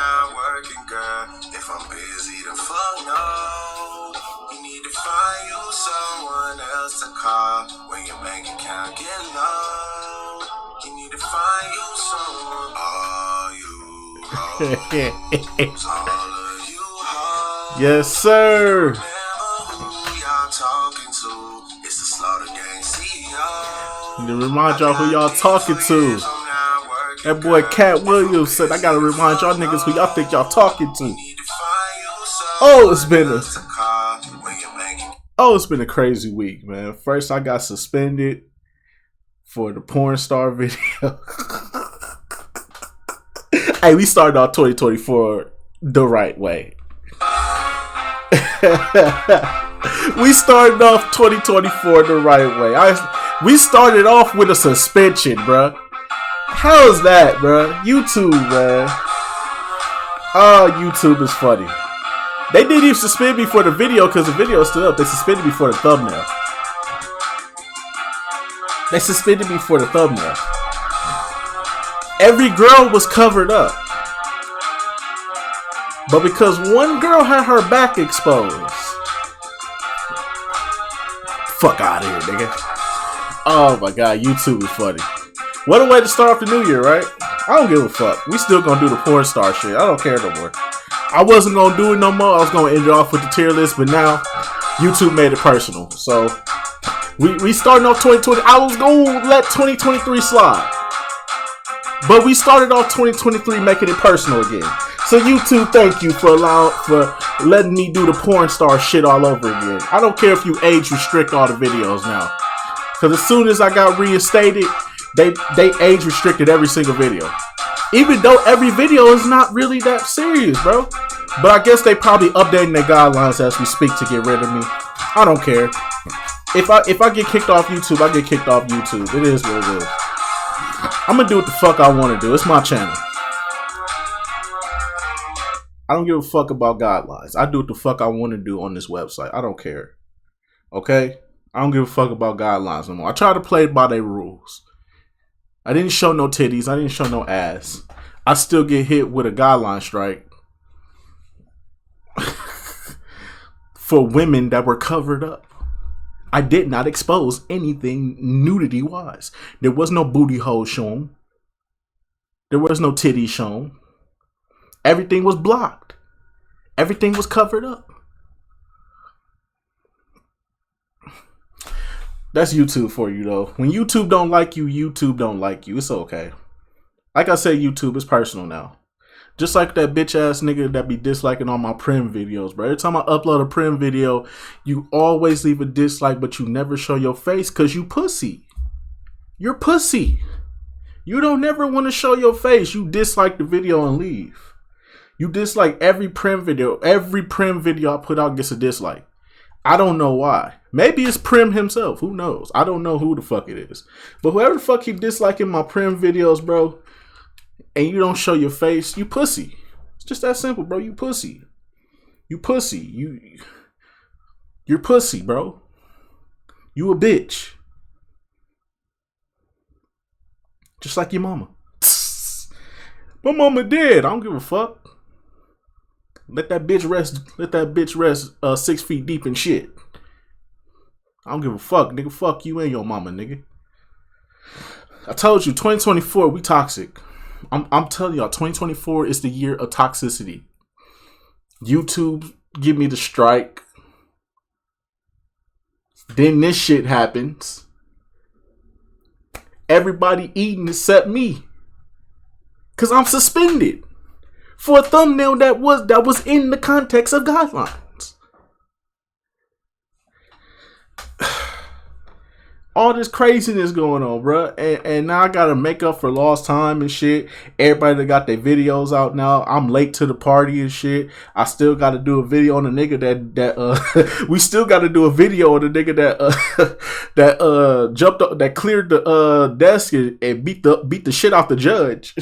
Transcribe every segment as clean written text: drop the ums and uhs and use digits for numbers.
not working, girl. If I'm busy, then fuck no. You need to find you someone else to call when your bank account get low. You need to find you someone. All you hoes, all of you hoes. Yes, sir. Remember who y'all talking to? It's the Slaughter Gang CEO. To remind y'all who y'all talking to. That boy Katt Williams said, I gotta remind y'all niggas who y'all think y'all talking to. It's been a crazy week, man. First, I got suspended for the porn star video. Hey, we started off 2024 the right way. We started off 2024 the right way. We started off with a suspension, bruh. How's that, bruh? YouTube, man. Oh, YouTube is funny. They didn't even suspend me for the video because the video is still up. They suspended me for the thumbnail. Every girl was covered up. But because one girl had her back exposed. Fuck out of here, nigga. Oh my god, YouTube is funny. What a way to start off the new year, right? I don't give a fuck. We still gonna do the porn star shit. I don't care no more. I wasn't gonna do it no more. I was gonna end it off with the tier list, but now YouTube made it personal. So we starting off 2020. I was gonna let 2023 slide, but we started off 2023 making it personal again. So YouTube, thank you for letting me do the porn star shit all over again. I don't care if you age restrict all the videos now, because as soon as I got reinstated, they age restricted every single video. Even though every video is not really that serious, bro. But I guess they probably updating their guidelines as we speak to get rid of me. I don't care. If I get kicked off YouTube, I get kicked off YouTube. It is what it is. I'm gonna do what the fuck I want to do. It's my channel. I don't give a fuck about guidelines. I do what the fuck I want to do on this website. I don't care. Okay? I don't give a fuck about guidelines no more. I try to play by their rules. I didn't show no titties. I didn't show no ass. I still get hit with a guideline strike for women that were covered up. I did not expose anything nudity-wise. There was no booty hole shown. There was no titties shown. Everything was blocked. Everything was covered up. That's YouTube for you, though. When YouTube don't like you, YouTube don't like you. It's okay. Like I said, YouTube is personal now. Just like that bitch ass nigga that be disliking all my prim videos, bro. Every time I upload a prim video, you always leave a dislike, but you never show your face because you pussy. You're pussy. You don't never want to show your face. You dislike the video and leave. You dislike every prim video. Every prim video I put out gets a dislike. I don't know why. Maybe it's Prim himself. Who knows? I don't know who the fuck it is. But whoever the fuck keep disliking my Prim videos, bro, and you don't show your face, you pussy. It's just that simple, bro. You pussy. You pussy. You're pussy, bro. You a bitch. Just like your mama. My mama dead. I don't give a fuck. Let that bitch rest. Let that bitch rest 6 feet deep in shit. I don't give a fuck, nigga. Fuck you and your mama, nigga. I told you, 2024, we toxic. I'm telling y'all, 2024 is the year of toxicity. YouTube give me the strike. Then this shit happens. Everybody eating except me. Cause I'm suspended for a thumbnail that was in the context of guidelines. All this craziness going on, bro, and now I gotta make up for lost time and shit. Everybody that got their videos out now. I'm late to the party and shit. I still gotta do a video on the nigga that we still gotta do a video on the nigga that jumped up, that cleared the desk and beat the shit off the judge.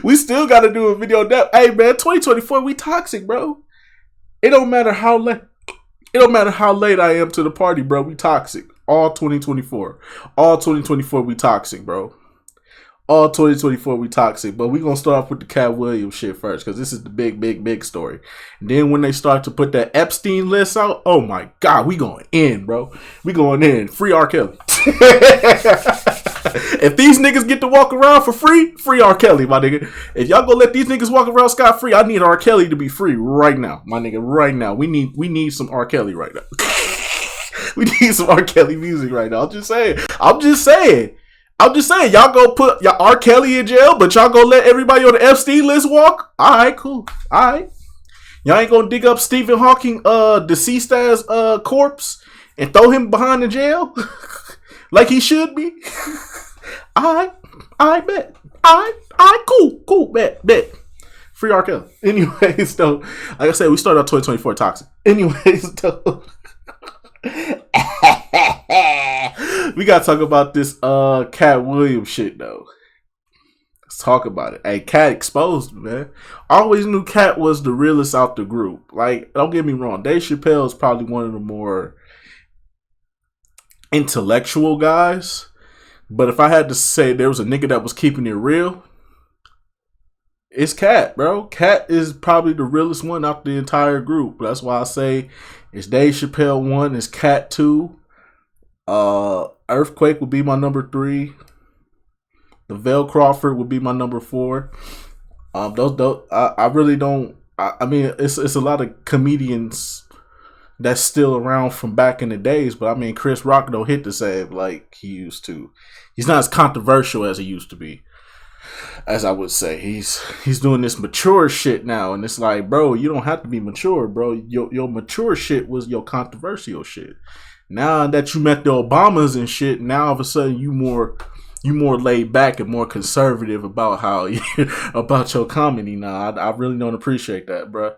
We still gotta do a video on that. Hey man, 2024, we toxic, bro. It don't matter how late. It don't matter how late I am to the party, bro. We toxic. All 2024. All 2024, we toxic, bro. all 2024 we toxic. But we gonna start off with the Katt Williams shit first, because this is the big story. And then when they start to put that Epstein list out, oh my god, we going in, bro. We going in. Free R. Kelly. If these niggas get to walk around for free, free R. Kelly, my nigga. If y'all gonna let these niggas walk around scot free, I need R. Kelly to be free right now, my nigga. Right now, we need some R. Kelly right now. We need some R. Kelly music right now. I'm just saying. Y'all go put y'all R. Kelly in jail, but y'all gonna let everybody on the Epstein list walk? All right, cool. All right, y'all ain't gonna dig up Stephen Hawking, deceased as corpse and throw him behind the jail like he should be. I bet. I cool, bet. Free R. Kelly. Anyways, though, like I said, we started out 2024 toxic. Anyways, though. We gotta talk about this Katt Williams shit though. Let's talk about it. Hey, Katt exposed, man. I always knew Katt was the realest out the group. Like, don't get me wrong, Dave Chappelle is probably one of the more intellectual guys. But if I had to say there was a nigga that was keeping it real, it's Katt, bro. Katt is probably the realest one out the entire group. That's why I say it's Dave Chappelle 1, it's Katt 2. Earthquake would be my number 3. The Vel Crawford would be my number 4. I really don't. I mean, it's a lot of comedians that's still around from back in the days, but I mean, Chris Rock don't hit the same like he used to. He's not as controversial as he used to be, as I would say. He's doing this mature shit now, and it's like, bro, you don't have to be mature, bro. Your mature shit was your controversial shit. Now that you met the Obamas and shit, now all of a sudden you more laid back and more conservative about how about your comedy. Now I really don't appreciate that, bro.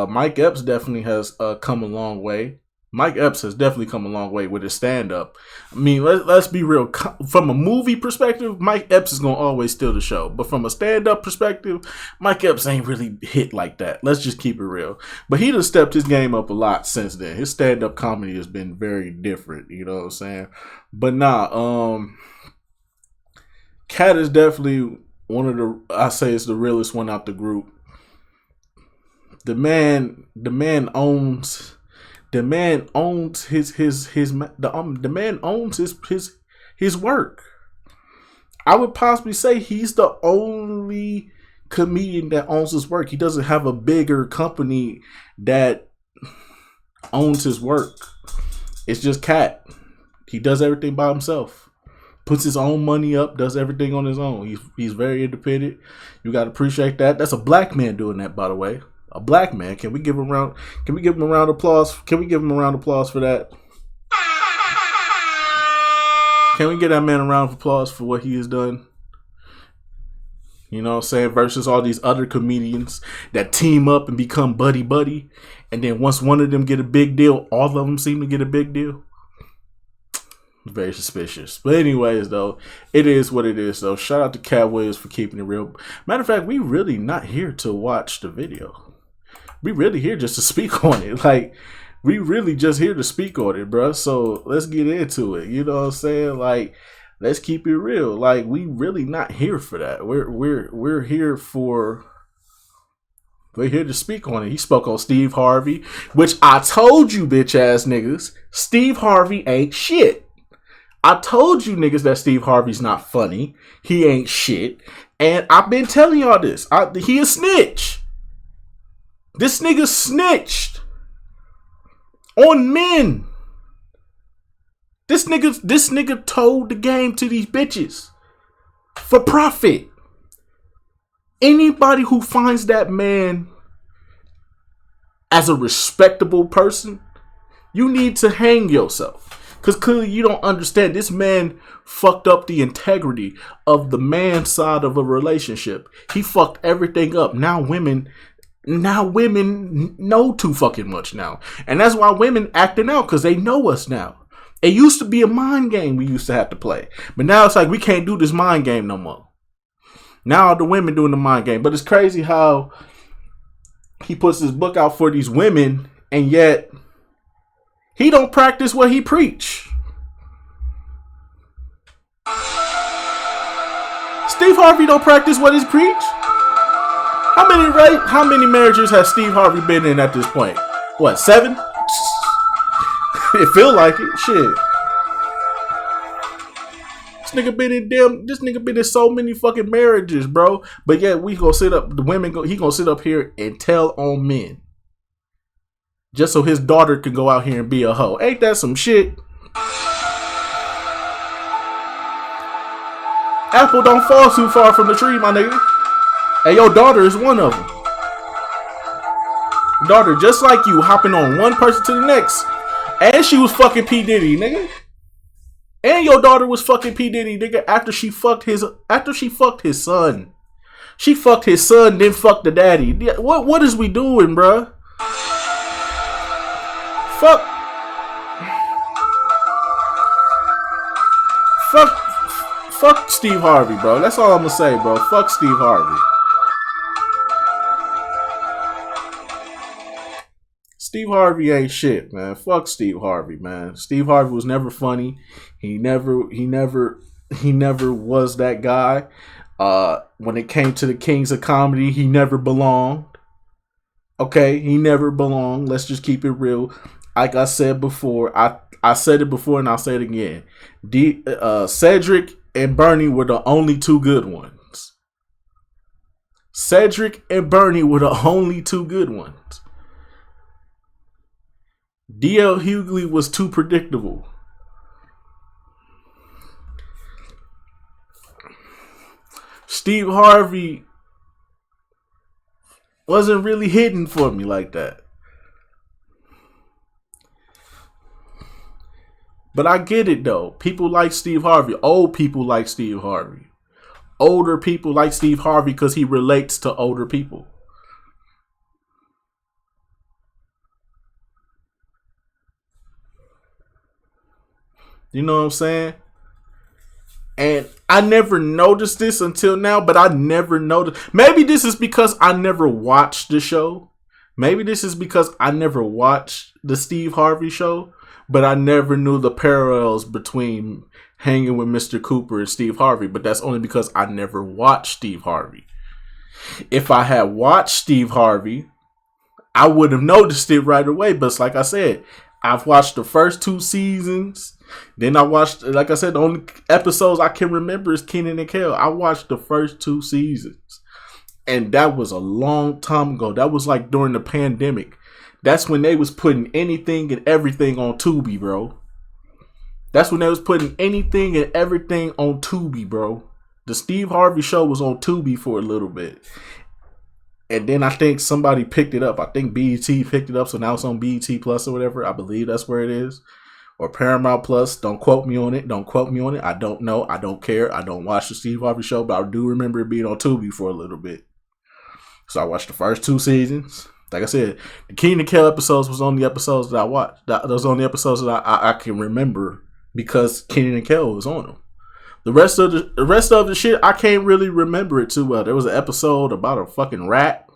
Mike Epps definitely has come a long way. Mike Epps has definitely come a long way with his stand-up. I mean, let's be real. From a movie perspective, Mike Epps is going to always steal the show. But from a stand-up perspective, Mike Epps ain't really hit like that. Let's just keep it real. But he done stepped his game up a lot since then. His stand-up comedy has been very different. You know what I'm saying? But nah, Katt is definitely one of the, I say it's the realest one out the group. The man owns his work. I would possibly say he's the only comedian that owns his work. He doesn't have a bigger company that owns his work. It's just Katt. He does everything by himself. Puts his own money up, does everything on his own. He's very independent. You gotta appreciate that. That's a black man doing that, by the way. A black man. Can we give him a round of applause? Can we give him a round of applause for that? Can we give that man a round of applause for what he has done? You know what I'm saying? Versus all these other comedians that team up and become buddy. And then once one of them get a big deal, all of them seem to get a big deal. Very suspicious. But anyways, though, it is what it is. So shout out to Katt Williams for keeping it real. Matter of fact, we really not here to watch the video. We really here just to speak on it. Like, we really just here to speak on it, bro. So let's get into it. You know what I'm saying? Like, let's keep it real. Like, we really not here for that. We're here for. We're here to speak on it. He spoke on Steve Harvey, which I told you, bitch ass niggas, Steve Harvey ain't shit. I told you niggas that Steve Harvey's not funny. He ain't shit. And I've been telling y'all this. He a snitch. This nigga snitched on men. This nigga told the game to these bitches for profit. Anybody who finds that man as a respectable person, you need to hang yourself. Because clearly you don't understand. This man fucked up the integrity of the man side of a relationship. He fucked everything up. Now women know too fucking much now. And that's why women acting out, because they know us now. It used to be a mind game we used to have to play. But now it's like we can't do this mind game no more. Now the women doing the mind game. But it's crazy how he puts his book out for these women, and yet he don't practice what he preach. Steve Harvey don't practice what he's preach. How many marriages has Steve Harvey been in at this point? What, 7? It feel like it. Shit. This nigga been in so many fucking marriages, bro. But yeah, he gonna sit up here and tell on men. Just so his daughter can go out here and be a hoe. Ain't that some shit? Apple don't fall too far from the tree, my nigga. And your daughter is one of them. Daughter, just like you, hopping on one person to the next. And she was fucking P. Diddy, nigga. And your daughter was fucking P. Diddy, nigga, after she fucked his son. She fucked his son, then fucked the daddy. What is we doing, bruh? Fuck Steve Harvey, bro. That's all I'm gonna say, bro. Fuck Steve Harvey. Steve Harvey ain't shit, man. Fuck Steve Harvey, man. Steve Harvey was never funny. He never was that guy. When it came to the kings of comedy, he never belonged. Okay, he never belonged. Let's just keep it real. Like I said before, I said it before and I'll say it again. Cedric and Bernie were the only two good ones. Cedric and Bernie were the only two good ones. D.L. Hughley was too predictable. Steve Harvey wasn't really hitting for me like that. But I get it though. People like Steve Harvey. Old people like Steve Harvey. Older people like Steve Harvey because he relates to older people. You know what I'm saying? And I never noticed this until now, but I never noticed. Maybe this is because I never watched the show. Maybe this is because I never watched the Steve Harvey show, but I never knew the parallels between hanging with Mr. Cooper and Steve Harvey. But that's only because I never watched Steve Harvey. If I had watched Steve Harvey, I would have noticed it right away. But like I said, I've watched the first 2 seasons. Then I watched, like I said, the only episodes I can remember is Kenan and Kel. I watched the first 2 seasons. And that was a long time ago. That was like during the pandemic. That's when they was putting anything and everything on Tubi, bro. That's when they was putting anything and everything on Tubi, bro. The Steve Harvey show was on Tubi for a little bit. And then I think somebody picked it up. I think BET picked it up. So now it's on BET Plus or whatever. I believe that's where it is. Or Paramount Plus. Don't quote me on it. I don't know. I don't care. I don't watch the Steve Harvey show. But I do remember it being on Tubi for a little bit. So I watched the first 2 seasons. Like I said, the Kenan and Kel episodes was on the episodes that I watched. Those on the episodes that I can remember because Kenan and Kel was on them. The rest of the shit, I can't really remember it too well. There was an episode about a fucking rat.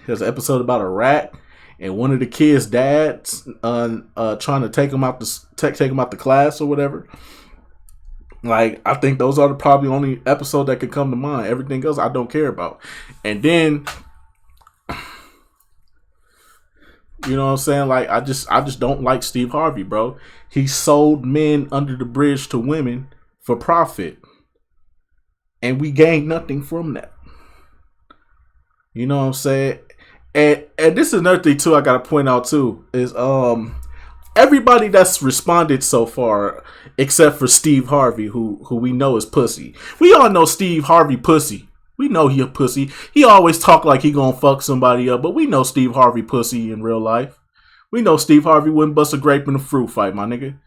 There's an episode about a rat and one of the kids' dads trying to take him out the class or whatever. Like, I think those are the probably only episode that could come to mind. Everything else I don't care about. And then, you know what I'm saying? Like, I just don't like Steve Harvey, bro. He sold men under the bridge to women for profit. And we gained nothing from that. You know what I'm saying? And this is another thing too I gotta point out too, is everybody that's responded so far, except for Steve Harvey, who we know is pussy. We all know Steve Harvey pussy. We know he a pussy. He always talk like he gonna fuck somebody up, but we know Steve Harvey pussy in real life. We know Steve Harvey wouldn't bust a grape in a fruit fight, my nigga.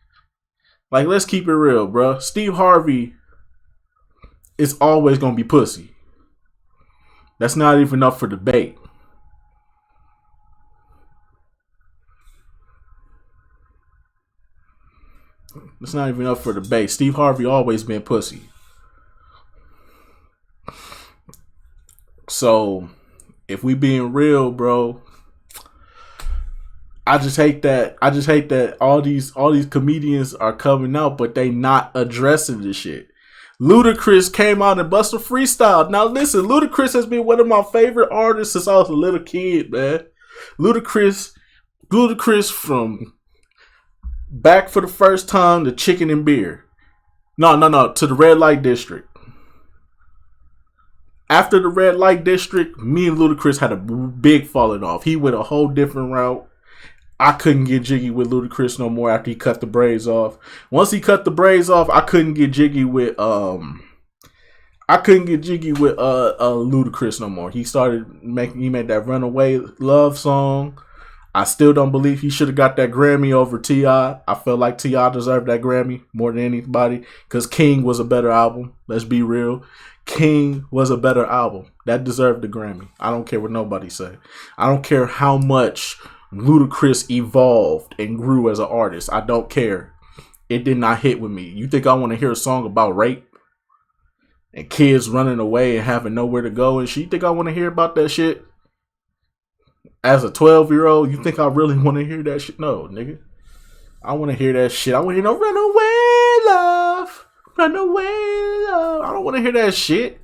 Like, let's keep it real, bro. Steve Harvey is always gonna be pussy. That's not even up for debate. It's not even up for debate. Steve Harvey always been pussy. So, if we being real, bro, I just hate that all these comedians are coming out, but they not addressing this shit. Ludacris came out and busted freestyle. Now listen, Ludacris has been one of my favorite artists since I was a little kid, man. Ludacris from Back for the First Time to Chicken and Beer. No, to the Red Light District. After the Red Light District, me and Ludacris had a big falling off. He went a whole different route. I couldn't get jiggy with Ludacris no more after he cut the braids off. Once he cut the braids off, I couldn't get jiggy with Ludacris no more. He made that Runaway Love song. I still don't believe he should have got that Grammy over T.I. I felt like T.I. deserved that Grammy more than anybody because King was a better album. Let's be real. King was a better album. That deserved the Grammy. I don't care what nobody say. I don't care how much Ludacris evolved and grew as an artist. I don't care. It did not hit with me. You think I want to hear a song about rape and kids running away and having nowhere to go and shit? You think I want to hear about that shit? As a 12-year-old, you think I really want to hear that shit? No, nigga. I want to hear that shit. I want to hear no runaway love. Runaway love. I don't want to hear that shit.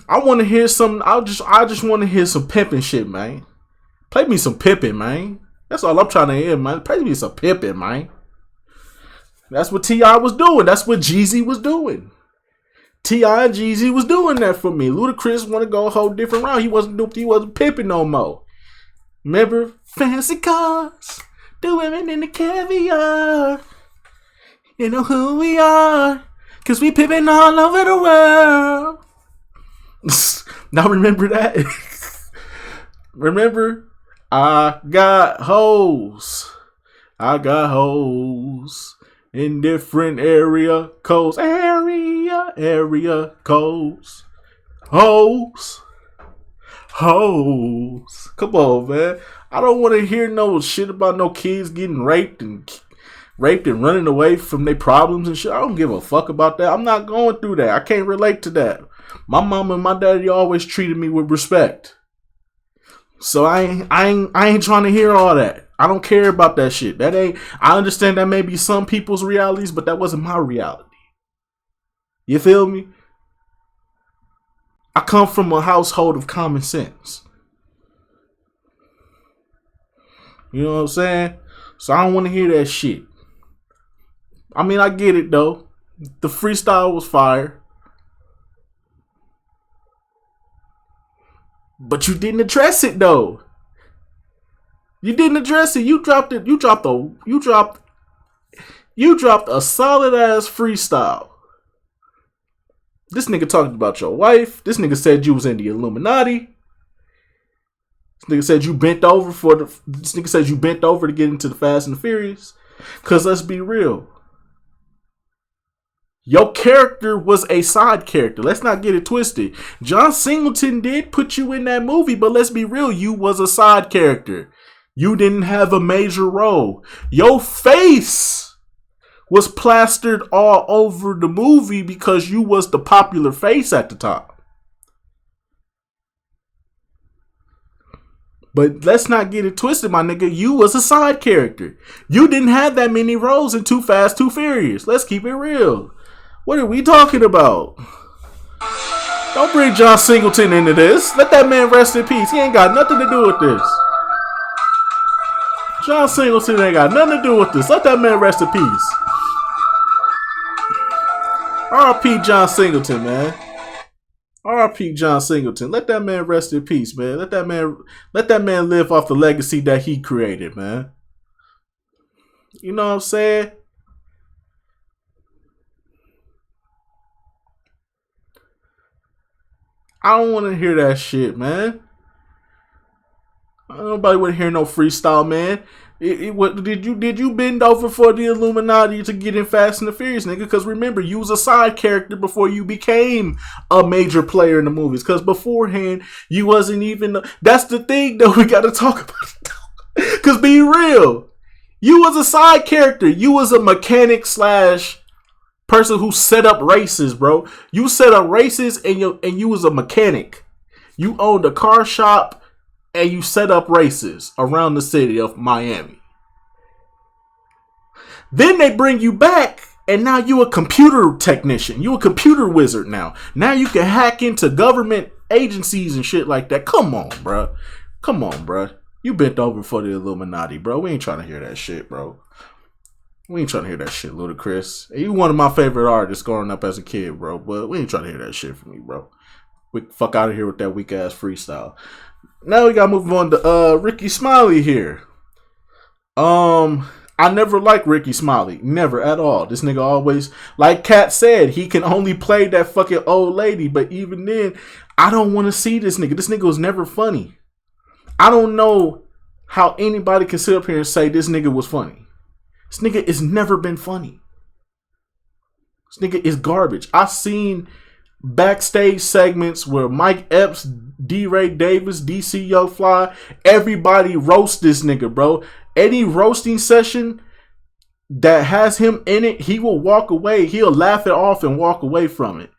I want to hear some. I just want to hear some pimping shit, man. Play me some pimping, man. That's all I'm trying to hear, man. Play me some pimping, man. That's what T.I. was doing. That's what Jeezy was doing. T.I. and Jeezy was doing that for me. Ludacris want to go a whole different route. He wasn't pimping no more. Remember? Fancy cars. The women in the caviar. You know who we are. Cause we pimping all over the world. Now remember that? Remember? I got hoes. In different area codes. Area codes. Hoes. Come on, man. I don't want to hear no shit about no kids getting raped and running away from their problems and shit. I don't give a fuck about that. I'm not going through that. I can't relate to that. My mom and my daddy always treated me with respect. So I ain't trying to hear all that. I don't care about that shit. I understand that may be some people's realities, but that wasn't my reality. You feel me? I come from a household of common sense. You know what I'm saying? So I don't want to hear that shit. I mean, I get it though. The freestyle was fire. But you didn't address it though. You didn't address it. You dropped a solid ass freestyle. This nigga talked about your wife. This nigga said you was in the Illuminati. This nigga said you bent over to get into the Fast and the Furious. Cause let's be real. Your character was a side character. Let's not get it twisted. John Singleton did put you in that movie, but let's be real. You was a side character. You didn't have a major role. Your face was plastered all over the movie because you was the popular face at the time. But let's not get it twisted, my nigga. You was a side character. You didn't have that many roles in Too Fast, Too Furious. Let's keep it real. What are we talking about? Don't bring John Singleton into this. Let that man rest in peace. He ain't got nothing to do with this. John Singleton ain't got nothing to do with this. Let that man rest in peace. R.I.P. John Singleton, man. R.I.P. John Singleton. Let that man rest in peace, man. Let that man live off the legacy that he created, man. You know what I'm saying? I don't want to hear that shit, man. Nobody want to hear no freestyle, man. Did you bend over for the Illuminati to get in Fast and the Furious, nigga? Because remember, you was a side character before you became a major player in the movies. Because beforehand, you wasn't even. That's the thing, though. We got to talk about. Because be real, you was a side character. You was a mechanic / person who set up races, bro. You set up races and you was a mechanic. You owned a car shop and you set up races around the city of Miami. Then they bring you back And now you a computer technician. You a computer wizard now. Now you can hack into government agencies and shit like that. Come on, bro. Come on, bro. You bent over for the Illuminati, bro. We ain't trying to hear that shit, bro. We ain't trying to hear that shit, Ludacris. You one of my favorite artists growing up as a kid, bro. But we ain't trying to hear that shit from me, bro. We fuck out of here with that weak ass freestyle. Now we gotta move on to Ricky Smiley here. I never liked Ricky Smiley. Never at all. This nigga always, like Katt said, he can only play that fucking old lady. But even then, I don't want to see this nigga. This nigga was never funny. I don't know how anybody can sit up here and say this nigga was funny. This nigga has never been funny. This nigga is garbage. I've seen backstage segments where Mike Epps, D. Ray Davis, DC Young Fly, everybody roast this nigga, bro. Any roasting session that has him in it, he will walk away. He'll laugh it off and walk away from it.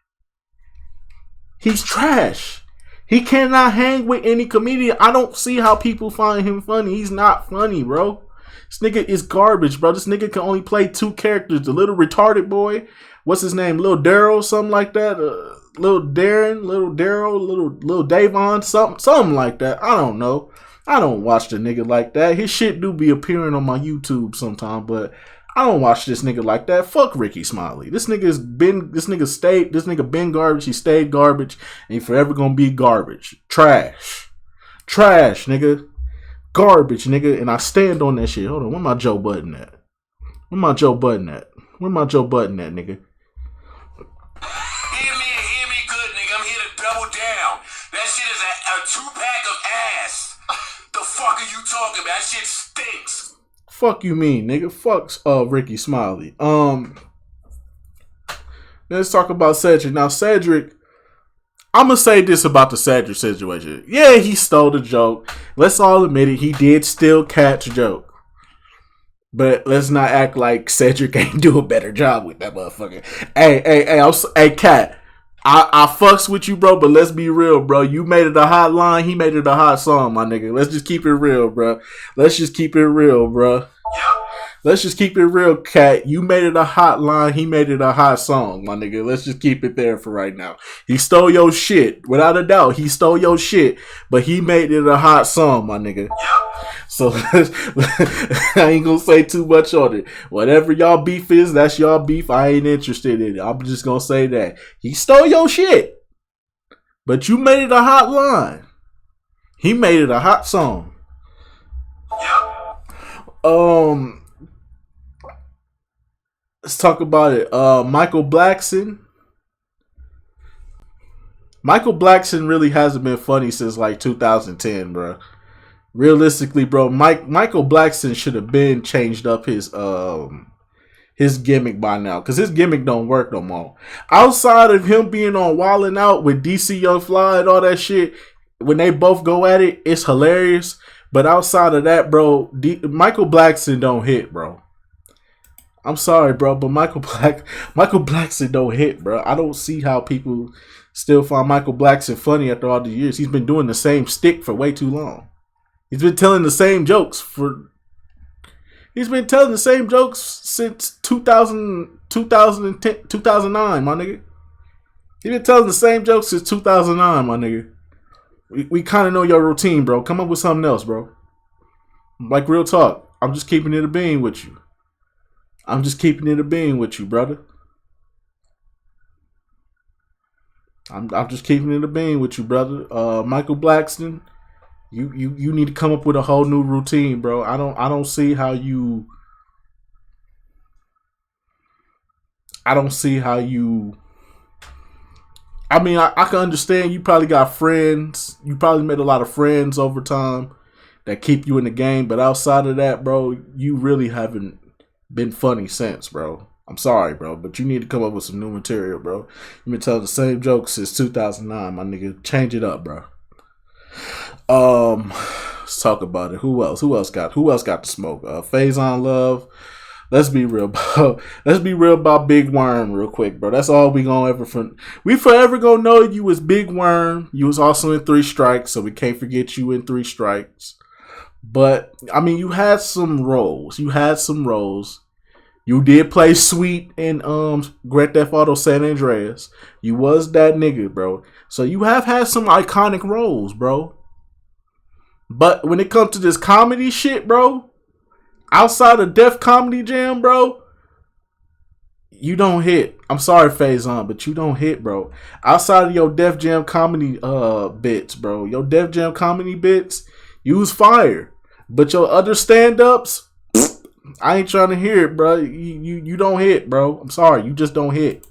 He's trash. He cannot hang with any comedian. I don't see how people find him funny. He's not funny, bro. This nigga is garbage, bro. This nigga can only play two characters. The little retarded boy. What's his name? Little Daryl, something like that. Little Darren, little Daryl, little Davon, something like that. I don't know. I don't watch the nigga like that. His shit do be appearing on my YouTube sometime, but I don't watch this nigga like that. Fuck Ricky Smiley. This nigga been garbage. He stayed garbage, and he forever gonna be garbage. Trash, nigga, garbage, nigga. And I stand on that shit. Hold on, where my Joe Budden at? Where my Joe Budden at, nigga? Hear me good, nigga. I'm here to double down. That shit is a 2-pack of ass. The fuck are you talking about? That shit stinks. Fuck you mean, nigga? Fuck Ricky Smiley. Let's talk about Cedric. Now, Cedric, I'm gonna say this about the Cedric situation. Yeah, he stole the joke. Let's all admit it. He did steal Katt's joke. But let's not act like Cedric ain't do a better job with that motherfucker. Hey, Katt. I fucks with you, bro, but let's be real, bro. You made it a hot line. He made it a hot song, my nigga. Let's just keep it real, bro. Let's just keep it real, Katt. You made it a hot line. He made it a hot song, my nigga. Let's just keep it there for right now. He stole your shit. Without a doubt, he stole your shit. But he made it a hot song, my nigga. So I ain't gonna say too much on it. Whatever y'all beef is, that's y'all beef. I ain't interested in it. I'm just gonna say that. He stole your shit. But you made it a hot line. He made it a hot song. Let's talk about it. Michael Blackson. Michael Blackson really hasn't been funny since like 2010, bro. Realistically, bro, Michael Blackson should have been changed up his gimmick by now, because his gimmick don't work no more. Outside of him being on Wildin' Out with DC Young Fly and all that shit, when they both go at it, it's hilarious. But outside of that, bro, Michael Blackson don't hit, bro. I'm sorry, bro, but Michael Blackson don't hit, bro. I don't see how people still find Michael Blackson funny after all the years. He's been doing the same stick for way too long. He's been telling the same jokes since 2010, 2009, my nigga. He's been telling the same jokes since 2009, my nigga. We kind of know your routine, bro. Come up with something else, bro. Like, real talk. I'm just keeping it a bean with you. Brother. I'm just keeping it a bean with you, brother. Michael Blackson. You need to come up with a whole new routine, bro. I don't see how you. I mean, I can understand you probably got friends. You probably made a lot of friends over time that keep you in the game. But outside of that, bro, you really haven't been funny since, bro. I'm sorry, bro, but you need to come up with some new material, bro. You've been telling the same jokes since 2009, my nigga. Change it up, bro. Let's talk about it. Who else got the smoke? Faison Love. Let's be real about Big Worm real quick, bro. That's all we forever gonna know you as Big Worm. You was also in 3 Strikes, so we can't forget you in 3 Strikes. But I mean, you had some roles. You did play Sweet in Grand Theft Auto San Andreas. You was that nigga, bro. So you have had some iconic roles, bro. But when it comes to this comedy shit, bro, outside of Def Comedy Jam, bro, you don't hit. I'm sorry, Faison, but you don't hit, bro. Outside of your Def Jam comedy bits, bro, your Def Jam comedy bits, you was fire. But your other stand-ups, I ain't trying to hear it, bro. You don't hit, bro. I'm sorry, you just don't hit.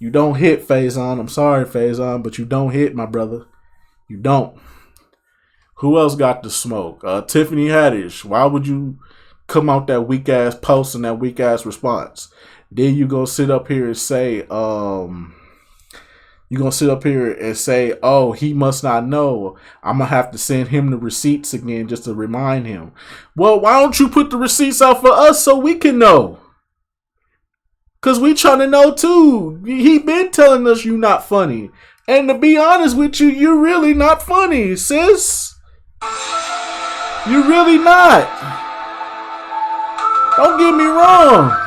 You don't hit, Faison. I'm sorry, Faison, but you don't hit, my brother. You don't. Who else got the smoke? Tiffany Haddish. Why would you come out that weak ass post and that weak ass response? Then you go sit up here and say, oh, he must not know. I'm gonna have to send him the receipts again just to remind him. Well, why don't you put the receipts out for us so we can know? Cause we trying to know too. He been telling us you not funny. And to be honest with you, you're really not funny, sis. You're really not. Don't get me wrong.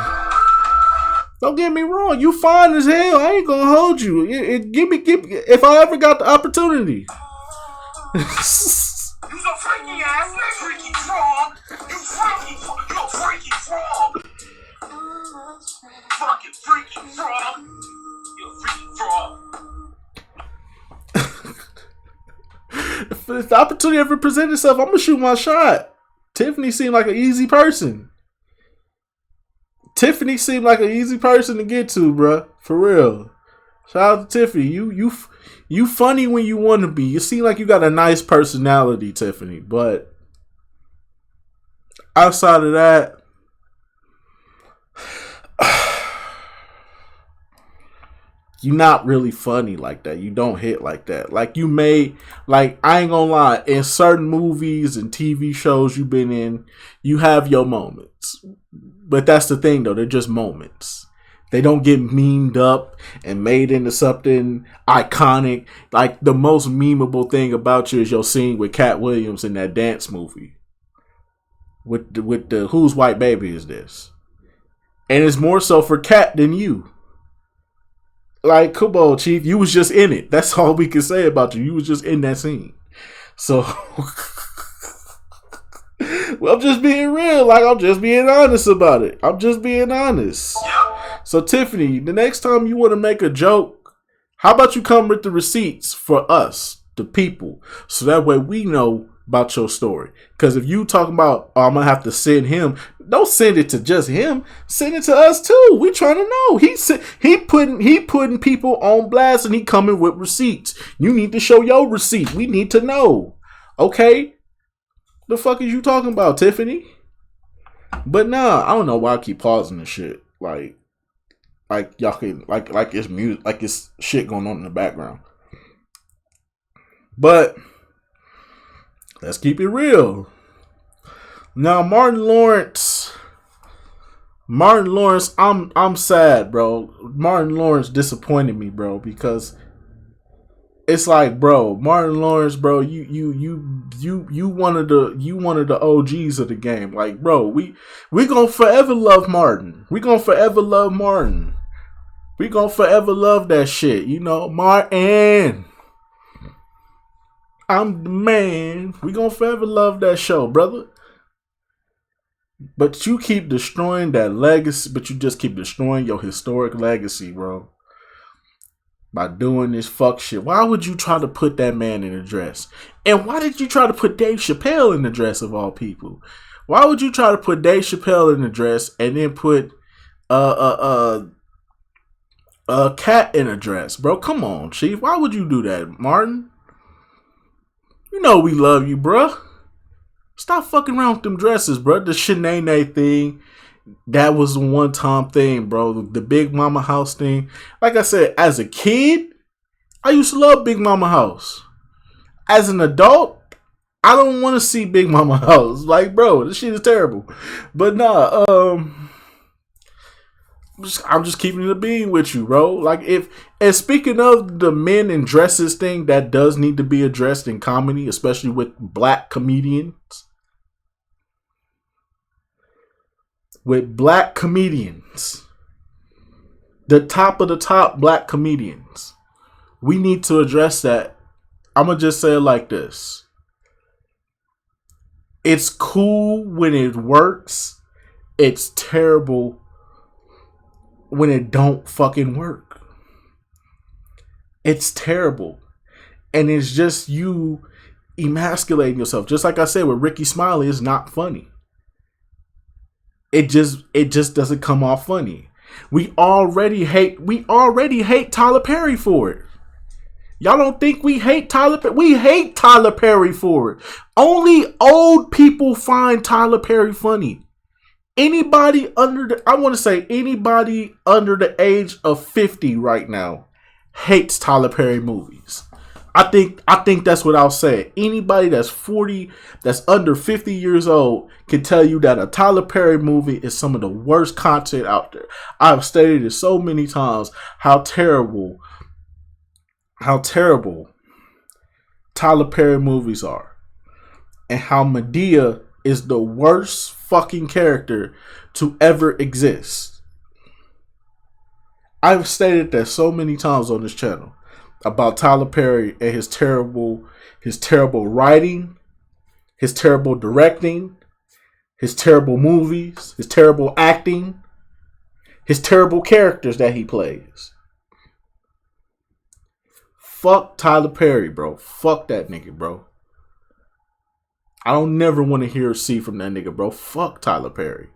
Don't get me wrong. You fine as hell. I ain't gonna hold you. Give me if I ever got the opportunity. You so freaky ass, freaky frog. You freaky frog. Fucking freaky frog. You freaky frog. If the opportunity ever presents itself, I'm gonna shoot my shot. Tiffany seemed like an easy person. Tiffany seemed like an easy person to get to, bruh. For real. Shout out to Tiffany. You funny when you want to be. You seem like you got a nice personality, Tiffany. But outside of that, you're not really funny like that. You don't hit like that. Like you made, like I ain't gonna lie, in certain movies and TV shows you've been in, you have your moments. But that's the thing though, they're just moments. They don't get memed up and made into something iconic. Like the most memeable thing about you is your scene with Katt Williams in that dance movie. With the whose white baby is this? And it's more so for Katt than you. Like, come on, Chief. You was just in it. That's all we can say about you. You was just in that scene. So, well, I'm just being real. Like, I'm just being honest about it. I'm just being honest. So, Tiffany, the next time you want to make a joke, how about you come with the receipts for us, the people, so that way we know about your story. Because if you talking about, oh, I'm going to have to send him, don't send it to just him. Send it to us too. We trying to know. He putting people on blast and he coming with receipts. You need to show your receipt. We need to know. Okay? The fuck is you talking about, Tiffany? But nah, I don't know why I keep pausing this shit. Like y'all can like it's music, like it's shit going on in the background. But let's keep it real. Now, Martin Lawrence, I'm sad, bro. Martin Lawrence disappointed me, bro, because it's like, bro, Martin Lawrence, bro, you one of the OGs of the game. Like, bro, we gonna forever love Martin. We gonna forever love Martin. We gonna forever love that shit, you know, Martin. I'm the man. We gonna forever love that show, brother. But you keep destroying that legacy. But you just keep destroying your historic legacy, bro. By doing this fuck shit. Why would you try to put that man in a dress? And why did you try to put Dave Chappelle in the dress of all people? Why would you try to put Dave Chappelle in the dress and then put Katt in a dress, bro? Come on, Chief. Why would you do that, Martin? You know we love you, bro. Stop fucking around with them dresses, bro. The Shanae thing, that was a one-time thing, bro. The Big Mama House thing. Like I said, as a kid, I used to love Big Mama House. As an adult, I don't want to see Big Mama House. Like, bro, this shit is terrible. But nah, I'm just keeping it a being with you, bro. Like, and speaking of the men in dresses thing, that does need to be addressed in comedy, especially with black comedians. with black comedians, the top of the top black comedians. We need to address that. I'm going to just say it like this. It's cool when it works. It's terrible when it don't fucking work. It's terrible. And it's just you emasculating yourself. Just like I said with Ricky Smiley, it's not funny. It just doesn't come off funny. We already hate Tyler Perry for it. Y'all don't think we hate Tyler Perry? We hate Tyler Perry for it. Only old people find Tyler Perry funny. Anybody under the age of 50 right now hates Tyler Perry movies. I think that's what I'll say. Anybody that's 40, that's under 50 years old can tell you that a Tyler Perry movie is some of the worst content out there. I've stated it so many times how terrible Tyler Perry movies are. And how Madea is the worst fucking character to ever exist. I've stated that so many times on this channel about Tyler Perry and his terrible writing, his terrible directing, his terrible movies, his terrible acting, his terrible characters that he plays. Fuck Tyler Perry, bro. Fuck that nigga, bro. I don't never want to hear or see from that nigga, bro. Fuck Tyler Perry.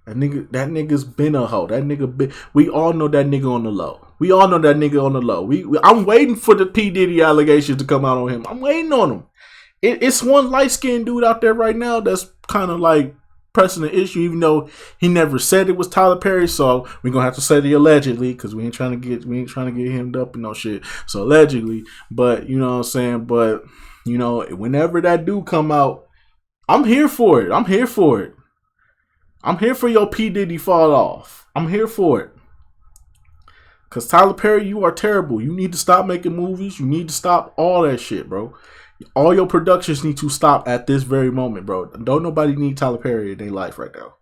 That nigga's been a hoe. We all know that nigga on the low. I'm waiting for the P. Diddy allegations to come out on him. I'm waiting on him. It's one light-skinned dude out there right now that's kind of like pressing the issue, even though he never said it was Tyler Perry. So we're gonna have to say the allegedly, because we ain't trying to get hemmed up and no shit. So allegedly, but you know what I'm saying. But you know, whenever that dude come out, I'm here for it. I'm here for your P. Diddy fall off. I'm here for it. Because Tyler Perry, you are terrible. You need to stop making movies. You need to stop all that shit, bro. All your productions need to stop at this very moment, bro. Don't nobody need Tyler Perry in their life right now.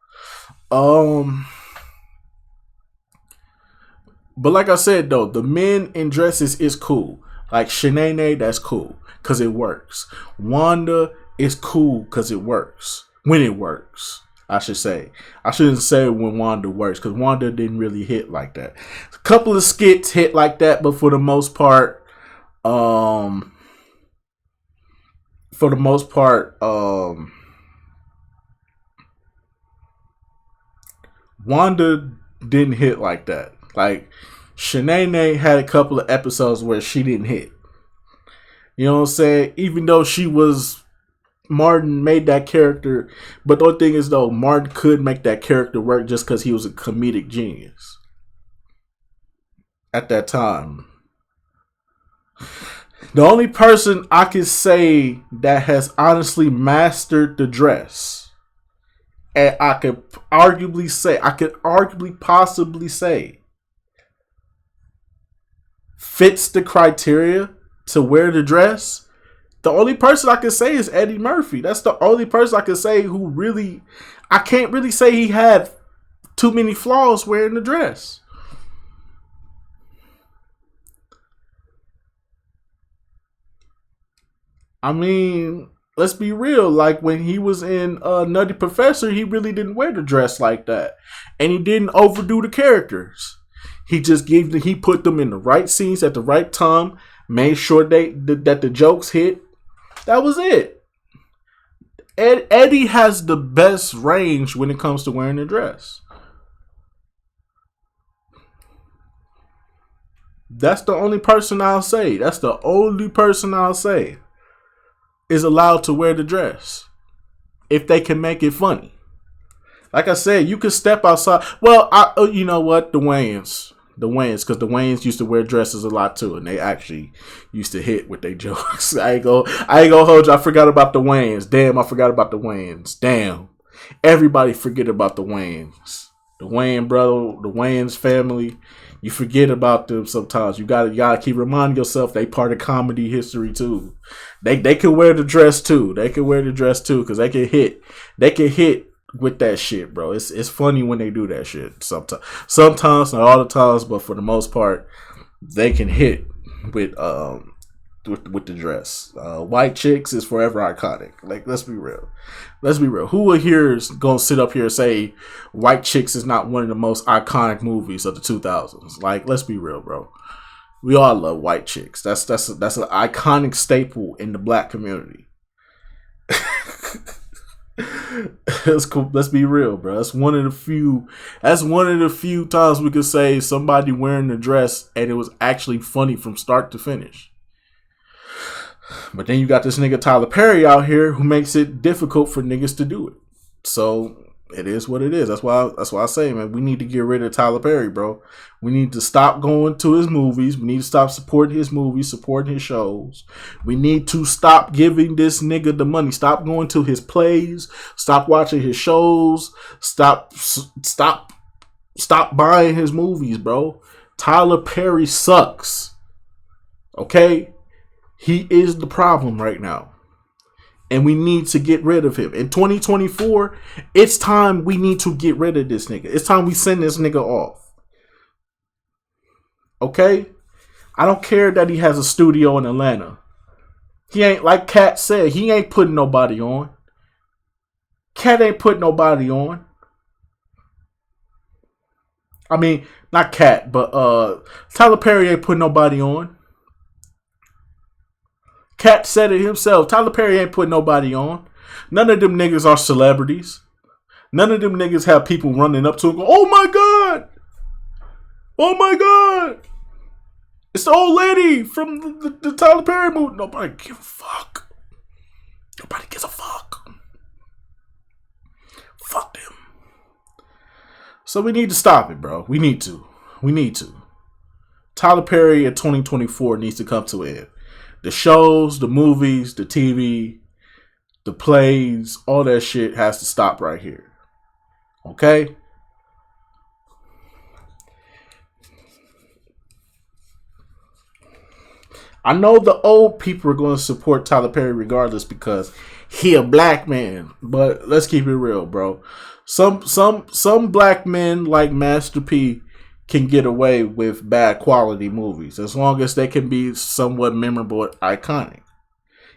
But like I said, though, the men in dresses is cool. Like Shanae, that's cool. Because it works. Wanda is cool because it works. When it works, I should say. I shouldn't say when Wanda works, because Wanda didn't really hit like that. A couple of skits hit like that, but for the most part, Wanda didn't hit like that. Like, Shanae had a couple of episodes where she didn't hit. You know what I'm saying? Even though Martin made that character, but the only thing is, though, Martin could make that character work just because he was a comedic genius at that time. The only person I could say that has honestly mastered the dress, and I could arguably possibly say fits the criteria to wear the dress, the only person I can say is Eddie Murphy. That's the only person I can say who really, I can't really say he had too many flaws wearing the dress. I mean, let's be real. Like when he was in Nutty Professor, he really didn't wear the dress like that, and he didn't overdo the characters. He just he put them in the right scenes at the right time, made sure that the jokes hit. That was it. Eddie has the best range when it comes to wearing a dress. That's the only person I'll say. That's the only person I'll say is allowed to wear the dress if they can make it funny. Like I said, you can step outside. Well, you know what? The Wayans, because the Wayans used to wear dresses a lot too, and they actually used to hit with their jokes. I ain't gonna hold you. I forgot about the Wayans. Damn, I forgot about the Wayans. Damn, everybody forget about the Wayans. The Wayans brother, the Wayans family. You forget about them sometimes. You gotta keep reminding yourself they part of comedy history too. They can wear the dress too. Because they can hit with that shit, bro. It's funny when they do that shit. Sometimes, not all the times, but for the most part, they can hit with with the dress. White chicks is forever iconic. Like, let's be real. Let's be real. Who here is gonna sit up here and say White Chicks is not one of the most iconic movies of the 2000s? Like, let's be real, bro. We all love White Chicks. That's an iconic staple in the black community. Let's be real, bro. That's one of the few. That's one of the few times we could say somebody wearing the dress and it was actually funny from start to finish. But then you got this nigga Tyler Perry out here who makes it difficult for niggas to do it. So it is what it is. That's why I say, man, we need to get rid of Tyler Perry, bro. We need to stop going to his movies. We need to stop supporting his movies, supporting his shows. We need to stop giving this nigga the money. Stop going to his plays. Stop watching his shows. Stop buying his movies, bro. Tyler Perry sucks. Okay? He is the problem right now. And we need to get rid of him. In 2024, it's time we need to get rid of this nigga. It's time we send this nigga off. Okay? I don't care that he has a studio in Atlanta. He ain't, like Katt said, he ain't putting nobody on. Katt ain't putting nobody on. I mean, not Katt, but Tyler Perry ain't putting nobody on. Katt said it himself. Tyler Perry ain't putting nobody on. None of them niggas are celebrities. None of them niggas have people running up to him. Oh my God! Oh my God! It's the old lady from the Tyler Perry movie. Nobody gives a fuck. Nobody gives a fuck. Fuck them. So we need to stop it, bro. We need to. Tyler Perry in 2024 needs to come to an end. The shows, the movies, the TV, the plays, all that shit has to stop right here. Okay? I know the old people are going to support Tyler Perry regardless because he a black man. But let's keep it real, bro. Some black men like Master P can get away with bad quality movies as long as they can be somewhat memorable and iconic.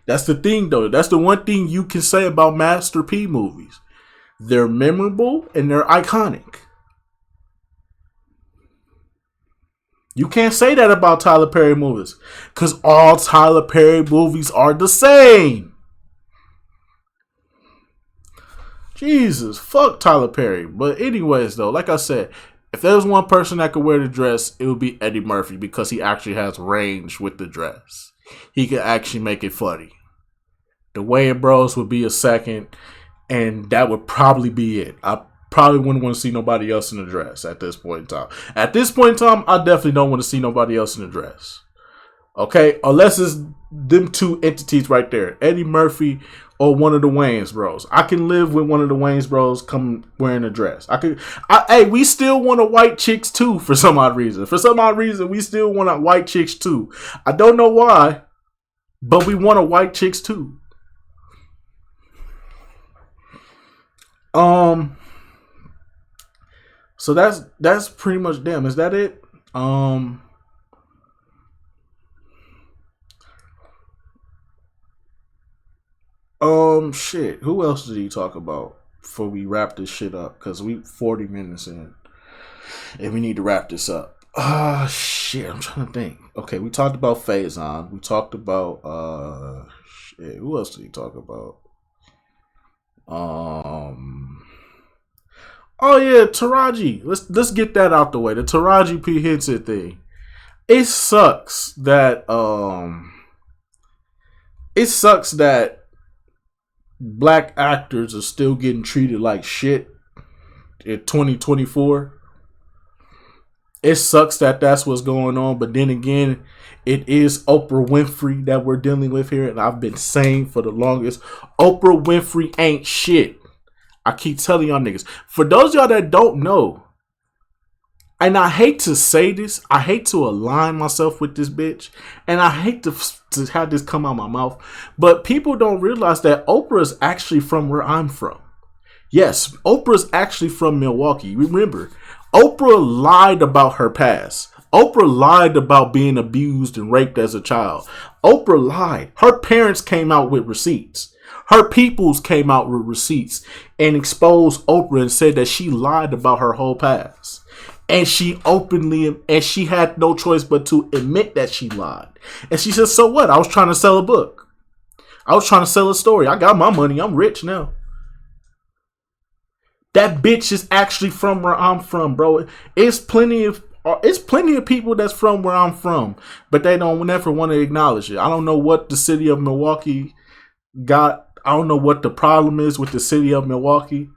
That's the thing, though. That's the one thing you can say about Master P movies. They're memorable and they're iconic. You can't say that about Tyler Perry movies because all Tyler Perry movies are the same. Jesus, fuck Tyler Perry. But anyways, though, like I said, if there was one person that could wear the dress, it would be Eddie Murphy because he actually has range with the dress. He could actually make it funny. The Wayans Bros would be a second, and that would probably be it. I probably wouldn't want to see nobody else in the dress at this point in time. At this point in time, I definitely don't want to see nobody else in the dress. Okay? Unless it's them two entities right there. Eddie Murphy or one of the Wayans Bros. I can live with one of the Wayans Bros come wearing a dress. Hey, we still want a white chicks too for some odd reason. For some odd reason, we still want a white chicks too. I don't know why, but we want a white chicks too. So that's pretty much them. Is that it? Shit. Who else did he talk about before we wrap this shit up? Because we 40 minutes in, and we need to wrap this up. Shit. I'm trying to think. Okay, we talked about Faison. We talked about shit. Who else did he talk about? Oh yeah, Taraji. Let's get that out the way. The Taraji P. Henson thing. It sucks that black actors are still getting treated like shit in 2024. It sucks that that's what's going on, but then again, it is Oprah Winfrey that we're dealing with here, and I've been saying for the longest, Oprah Winfrey ain't shit. I keep telling y'all niggas. For those of y'all that don't know, and I hate to say this, I hate to align myself with this bitch, and I hate to have this come out my mouth, but people don't realize that Oprah is actually from where I'm from. Yes, Oprah's actually from Milwaukee. Remember, Oprah lied about her past. Oprah lied about being abused and raped as a child. Oprah lied. Her parents came out with receipts. Her peoples came out with receipts and exposed Oprah and said that she lied about her whole past. And she openly, and she had no choice but to admit that she lied. And she said, so what? I was trying to sell a book. I was trying to sell a story. I got my money. I'm rich now. That bitch is actually from where I'm from, bro. It's plenty of people that's from where I'm from, but they don't never want to acknowledge it. I don't know what the city of Milwaukee got. I don't know what the problem is with the city of Milwaukee.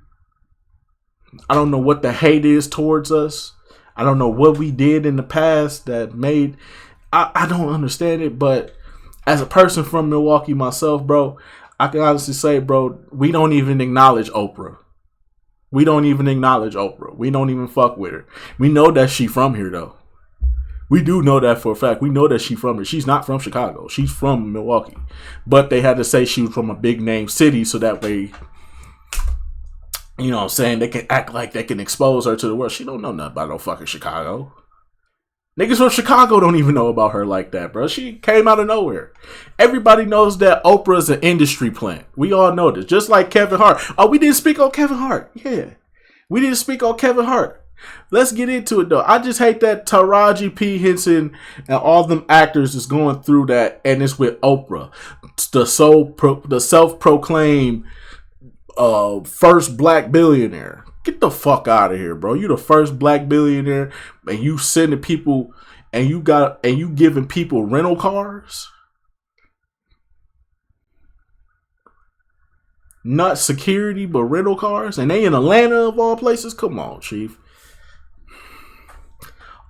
I don't know what the hate is towards us. I don't know what we did in the past that made. I don't understand it, but as a person from Milwaukee myself, bro, I can honestly say, bro, we don't even acknowledge Oprah. We don't even acknowledge Oprah. We don't even fuck with her. We know that she from here, though. We do know that for a fact. We know that she from here. She's not from Chicago. She's from Milwaukee. But they had to say she was from a big name city so that way, you know what I'm saying, they can act like they can expose her to the world. She don't know nothing about no fucking Chicago. Niggas from Chicago don't even know about her like that, bro. She came out of nowhere. Everybody knows that Oprah is an industry plant. We all know this. Just like Kevin Hart. Oh, we didn't speak on Kevin Hart. Yeah. We didn't speak on Kevin Hart. Let's get into it, though. I just hate that Taraji P. Henson and all them actors is going through that, and it's with Oprah. The self-proclaimed first black billionaire. Get the fuck out of here, bro. You the first black billionaire, and you sending people, and you giving people rental cars, not security, but rental cars, and they in Atlanta of all places. Come on, Chief.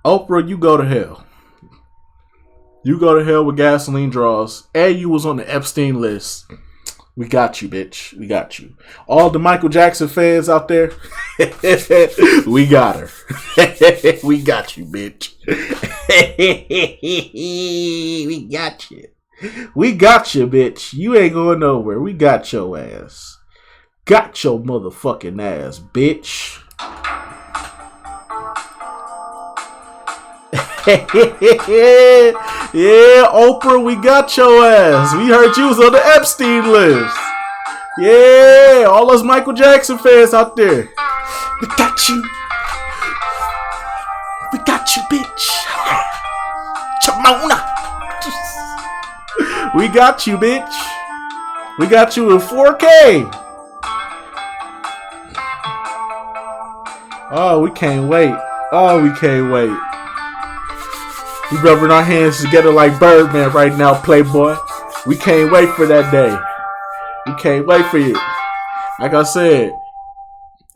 Oprah, you go to hell. You go to hell with gasoline draws, and you was on the Epstein list. We got you, bitch. We got you. All the Michael Jackson fans out there, we got her. We got you, bitch. We got you. We got you, bitch. You ain't going nowhere. We got your ass. Got your motherfucking ass, bitch. Yeah, Oprah, we got your ass. We heard you was on the Epstein list. Yeah, all those Michael Jackson fans out there. We got you. We got you, bitch. Chamona. We got you, bitch. We got you in 4K. Oh, we can't wait. Oh, we can't wait. We rubbing our hands together like Birdman right now, Playboy. We can't wait for that day. We can't wait for you. Like I said,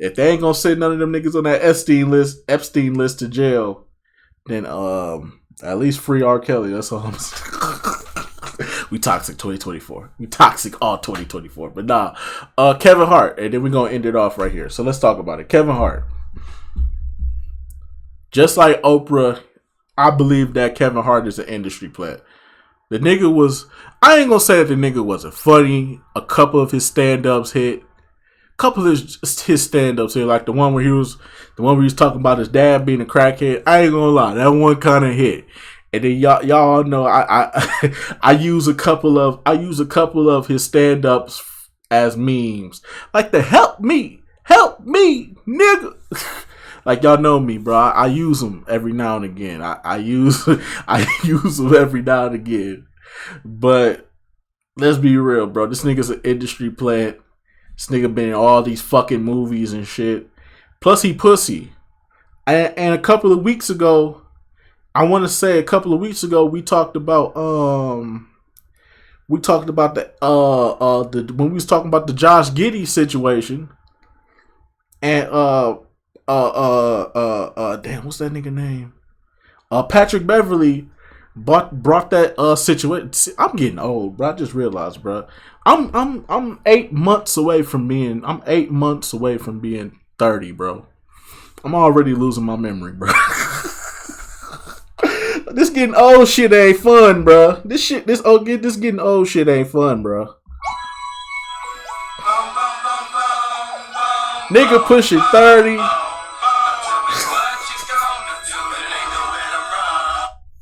if they ain't gonna send none of them niggas on that Epstein list to jail, then at least free R. Kelly. That's all I'm saying. We toxic 2024. We toxic all 2024. But nah, Kevin Hart, and then we're gonna end it off right here. So let's talk about it. Kevin Hart. Just like Oprah, I believe that Kevin Hart is an industry plant. The nigga was, I ain't gonna say that the nigga wasn't funny. A couple of his stand-ups hit. A couple of his stand-ups hit, like the one where he was talking about his dad being a crackhead. I ain't gonna lie, that one kind of hit. And then y'all know I use a couple of his stand-ups as memes. Like the help me, nigga. Like y'all know me, bro. I use them every now and again. I use them every now and again. But let's be real, bro. This nigga's an industry plant. This nigga been in all these fucking movies and shit. Plus he pussy. And a couple of weeks ago, we talked about when we was talking about the Josh Giddey situation. And damn, what's that nigga name? Patrick Beverly brought that situation. I'm getting old, bro. I just realized, bro. I'm 8 months away from being 30, bro. I'm already losing my memory, bro. This getting old shit ain't fun, bro. This getting old shit ain't fun, bro. Nigga pushing 30.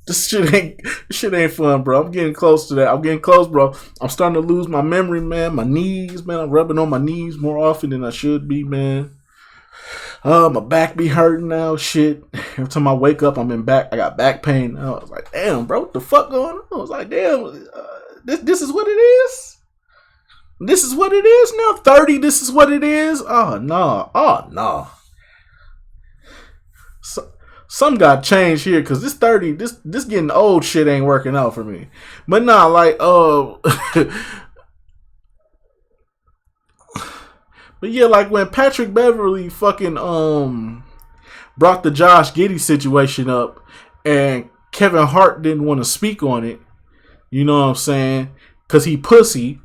This shit ain't fun, bro. I'm getting close to that. I'm getting close, bro. I'm starting to lose my memory, man. My knees, man. I'm rubbing on my knees more often than I should be, man. My back be hurting now. Shit. Every time I wake up, I got back pain. I was like, damn, bro, what the fuck going on? I was like, damn, this is what it is? This is what it is now? 30, this is what it is? Oh, no. Oh, no. Some got changed here because this 30, this getting old shit ain't working out for me. But nah, like, but yeah, like when Patrick Beverly fucking brought the Josh Giddey situation up and Kevin Hart didn't want to speak on it, you know what I'm saying? Because he pussy.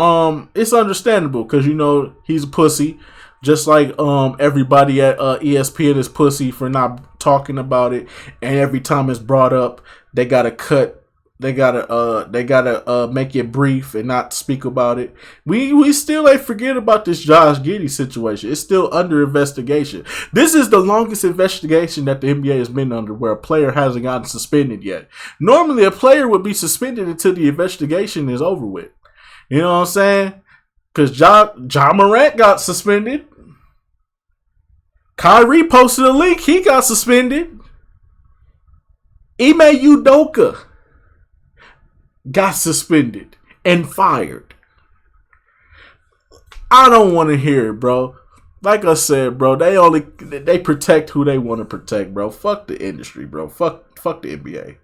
It's understandable because, you know, he's a pussy. Just like everybody at ESPN is pussy for not talking about it, and every time it's brought up, they gotta cut. They gotta make it brief and not speak about it. We still ain't forget about this Josh Giddey situation. It's still under investigation. This is the longest investigation that the NBA has been under, where a player hasn't gotten suspended yet. Normally, a player would be suspended until the investigation is over with. You know what I'm saying? Because John Morant got suspended. Kyrie posted a link. He got suspended. Ime Udoka got suspended and fired. I don't want to hear it, bro. Like I said, bro, they protect who they want to protect, bro. Fuck the industry, bro. Fuck the NBA.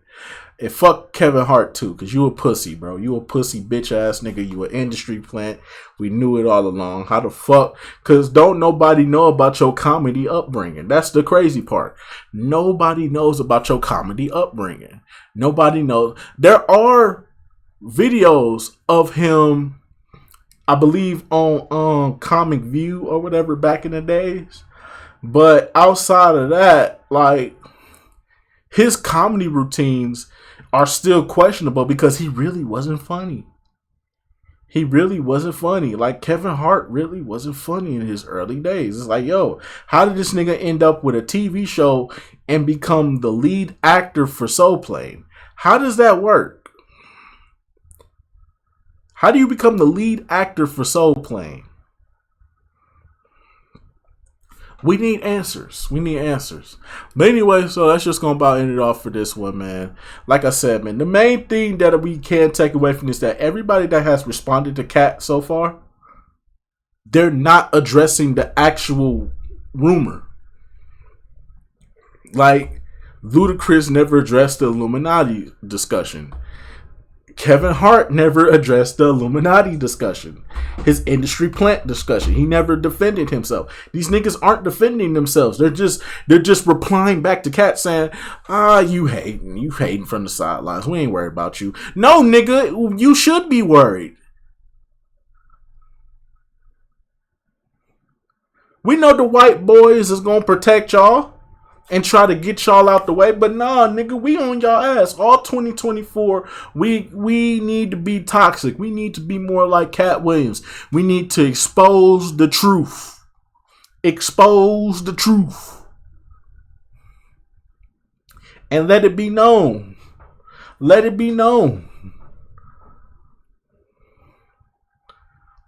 And fuck Kevin Hart, too, because you a pussy, bro. You a pussy bitch-ass nigga. You an industry plant. We knew it all along. How the fuck? Because don't nobody know about your comedy upbringing. That's the crazy part. Nobody knows about your comedy upbringing. Nobody knows. There are videos of him, I believe, on Comic View or whatever back in the days. But outside of that, like, his comedy routines are still questionable because he really wasn't funny. He really wasn't funny. Like, Kevin Hart really wasn't funny in his early days. It's like, yo, how did this nigga end up with a TV show and become the lead actor for Soul Plane? How does that work? How do you become the lead actor for Soul Plane? We need answers. We need answers. But anyway, so that's just going to about end it off for this one, man. Like I said, man, the main thing that we can take away from this is that everybody that has responded to Katt so far, they're not addressing the actual rumor. Like, Ludacris never addressed the Illuminati discussion. Kevin Hart never addressed the Illuminati discussion. His industry plant discussion. He never defended himself. These niggas aren't defending themselves. They're just replying back to Katt saying, you hating from the sidelines. We ain't worried about you. No, nigga, you should be worried. We know the white boys is gonna protect y'all and try to get y'all out the way. But nah, nigga, we on y'all ass. All 2024, we need to be toxic. We need to be more like Katt Williams. We need to expose the truth. Expose the truth. And let it be known. Let it be known.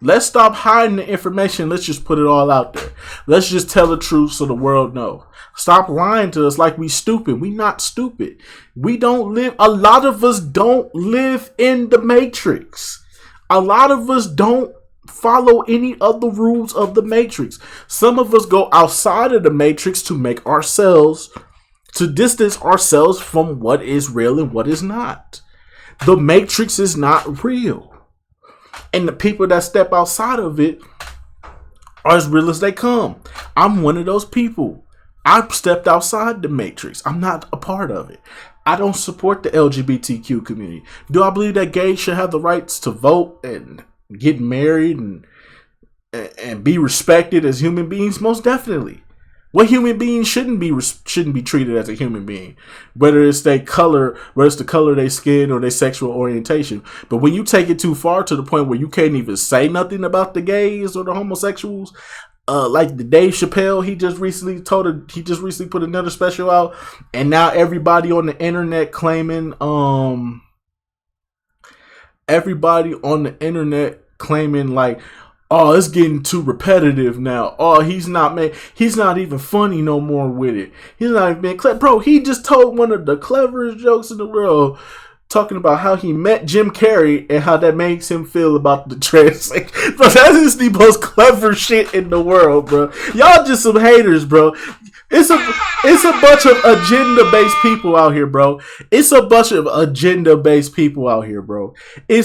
Let's stop hiding the information. Let's just put it all out there. Let's just tell the truth so the world know. Stop lying to us like we stupid. We not stupid. We don't live. A lot of us don't live in the Matrix. A lot of us don't follow any of the rules of the Matrix. Some of us go outside of the Matrix to make ourselves, to distance ourselves from what is real and what is not. The Matrix is not real. And the people that step outside of it are as real as they come. I'm one of those people. I've stepped outside the Matrix. I'm not a part of it. I don't support the LGBTQ community. Do I believe that gays should have the rights to vote and get married and be respected as human beings? Most definitely. What human being shouldn't be treated as a human being, whether it's their color, whether it's the color of their skin or their sexual orientation. But when you take it too far to the point where you can't even say nothing about the gays or the homosexuals, like the Dave Chappelle, he just recently put another special out, and now everybody on the internet claiming like, oh, it's getting too repetitive now. Oh, he's not even funny no more with it. He's not even being clever. Bro, he just told one of the cleverest jokes in the world, talking about how he met Jim Carrey and how that makes him feel about the trans. Bro, that is the most clever shit in the world, bro. Y'all just some haters, bro. It's a bunch of agenda-based people out here, bro. It's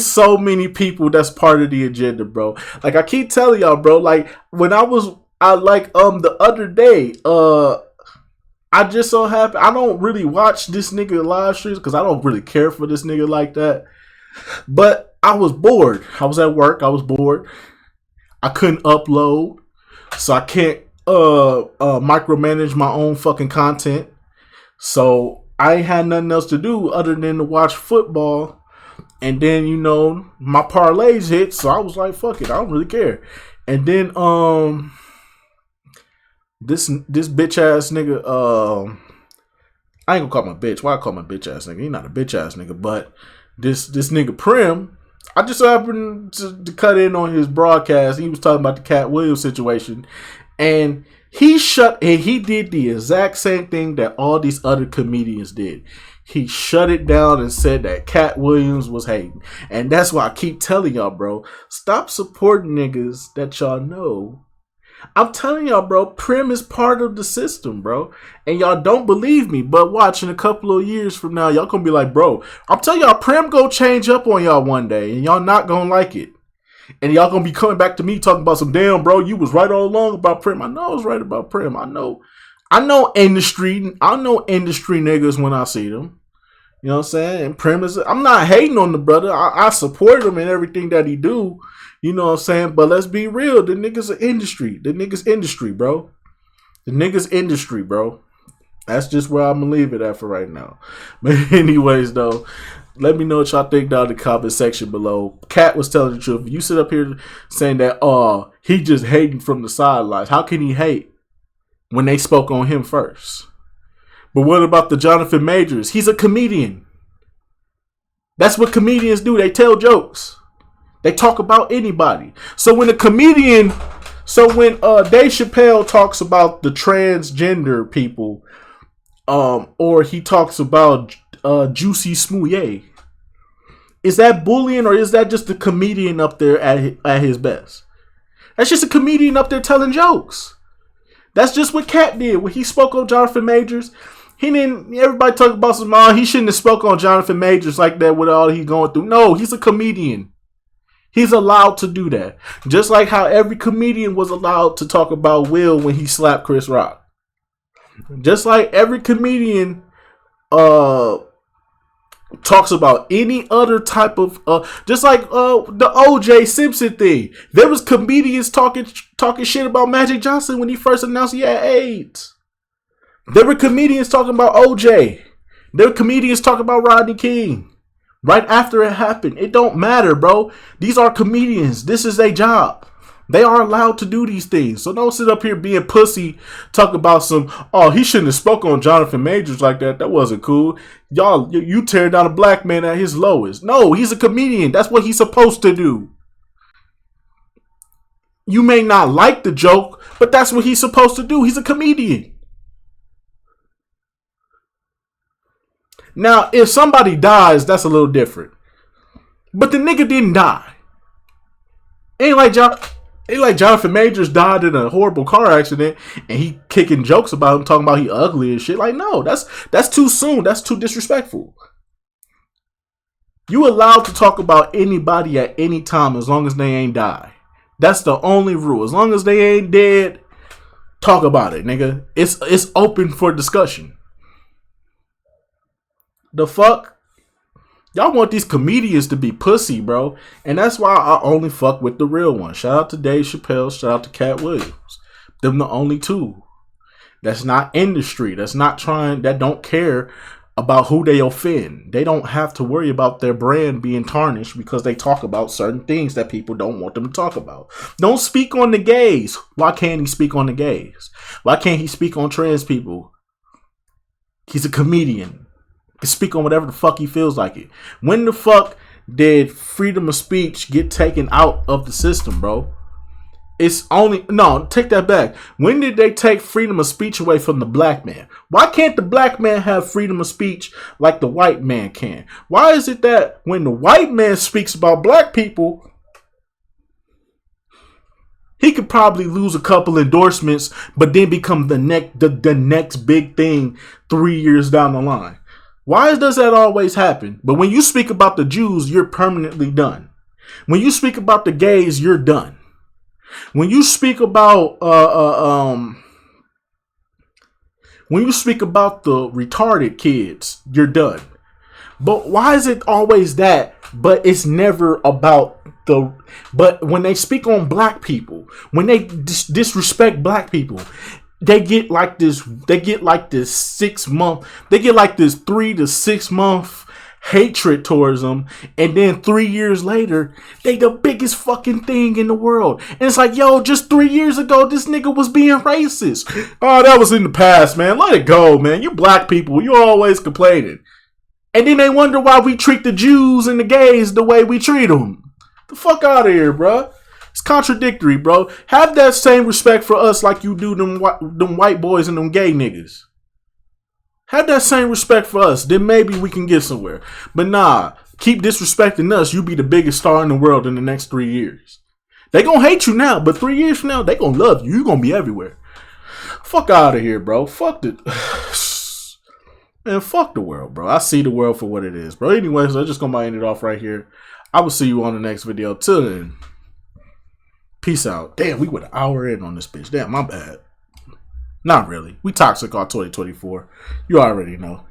so many people that's part of the agenda, bro. Like, I keep telling y'all, bro, like, the other day, I just so happened, I don't really watch this nigga live streams because I don't really care for this nigga like that. But I was bored. I was at work. I was bored. I couldn't upload, so I can't micromanage my own fucking content. So I ain't had nothing else to do other than to watch football. And then, you know, my parlays hit, so I was like, fuck it, I don't really care. And then this bitch ass nigga, I ain't gonna call my bitch. Why I call my bitch ass nigga? He not a bitch ass nigga, but this nigga Prim, I just happened to cut in on his broadcast. He was talking about the Katt Williams situation. And he did the exact same thing that all these other comedians did. He shut it down and said that Katt Williams was hating. And that's why I keep telling y'all, bro, stop supporting niggas that y'all know. I'm telling y'all, bro, Prim is part of the system, bro. And y'all don't believe me, but watch, in a couple of years from now, y'all gonna be like, bro, I'm telling y'all, Prim gonna change up on y'all one day, and y'all not gonna like it. And y'all gonna be coming back to me talking about some, damn, bro, you was right all along about Prim. I know I was right about Prim. I know industry niggas when I see them. You know what I'm saying? And Prim is, I'm not hating on the brother. I support him in everything that he do. You know what I'm saying? But let's be real. The niggas are industry. The niggas industry, bro. That's just where I'm gonna leave it at for right now. But anyways, though, let me know what y'all think down in the comment section below. Katt was telling the truth. You sit up here saying that, he just hating from the sidelines. How can he hate when they spoke on him first? But what about the Jonathan Majors? He's a comedian. That's what comedians do. They tell jokes. They talk about anybody. So when Dave Chappelle talks about the transgender people, or he talks about Juicy Smouye, is that bullying or is that just a comedian up there at his best? That's just a comedian up there telling jokes. That's just what Katt did when he spoke on Jonathan Majors. Everybody talk about he shouldn't have spoke on Jonathan Majors like that with all he going through. No, he's a comedian. He's allowed to do that. Just like how every comedian was allowed to talk about Will when he slapped Chris Rock. Just like every comedian talks about any other type of just like the OJ Simpson thing. There was comedians talking shit about Magic Johnson when he first announced he had AIDS. There were comedians talking about OJ. There were comedians talking about Rodney King right after it happened. It don't matter, bro. These are comedians. This is their job. They are allowed to do these things. So don't sit up here being pussy, talk about he shouldn't have spoke on Jonathan Majors like that. That wasn't cool. Y'all, you tearing down a black man at his lowest. No, he's a comedian. That's what he's supposed to do. You may not like the joke, but that's what he's supposed to do. He's a comedian. Now, if somebody dies, that's a little different. But the nigga didn't die. Ain't like Jonathan Majors died in a horrible car accident and he kicking jokes about him, talking about he ugly and shit. Like, no, that's too soon. That's too disrespectful. You allowed to talk about anybody at any time as long as they ain't die. That's the only rule. As long as they ain't dead, talk about it, nigga. It's open for discussion. The fuck? Y'all want these comedians to be pussy, bro. And that's why I only fuck with the real ones. Shout out to Dave Chappelle. Shout out to Katt Williams. Them the only two. that's not industry, that's not trying, that don't care about who they offend. They don't have to worry about their brand being tarnished because they talk about certain things that people don't want them to talk about. Don't speak on the gays. Why can't he speak on the gays? Why can't he speak on trans people? He's a comedian. He can speak on whatever the fuck he feels like it. When the fuck did freedom of speech get taken out of the system, bro? It's only, no, take that back. When did they take freedom of speech away from the black man? Why can't the black man have freedom of speech like the white man can? Why is it that when the white man speaks about black people, he could probably lose a couple endorsements, but then become the next big thing 3 years down the line? Why does that always happen? But when you speak about the Jews, you're permanently done. When you speak about the gays, you're done. When you speak about the retarded kids, you're done. But why is it always that? But it's never about the. But when they speak on black people, when they disrespect black people, they get like this. They get like this 6 month. They get like this 3 to 6 month hatred towards them, and then 3 years later they the biggest fucking thing in the world. And it's like, yo, just 3 years ago this nigga was being racist. Oh, that was in the past, man. Let it go, man. You black people, you always complaining. And then they wonder why we treat the Jews and the gays the way we treat them. The fuck out of here, bro. It's contradictory, bro. Have that same respect for us like you do them white boys and them gay niggas. Have that same respect for us. Then maybe we can get somewhere. But nah, keep disrespecting us. You be the biggest star in the world in the next 3 years. They gonna hate you now, but 3 years from now, they gonna love you. You gonna be everywhere. Fuck out of here, bro. Fuck the... Man, fuck the world, bro. I see the world for what it is, bro. Anyways, I'm just gonna end it off right here. I will see you on the next video. Till then, peace out. Damn, we went an hour in on this bitch. Damn, my bad. Not really. We toxic all 2024. You already know.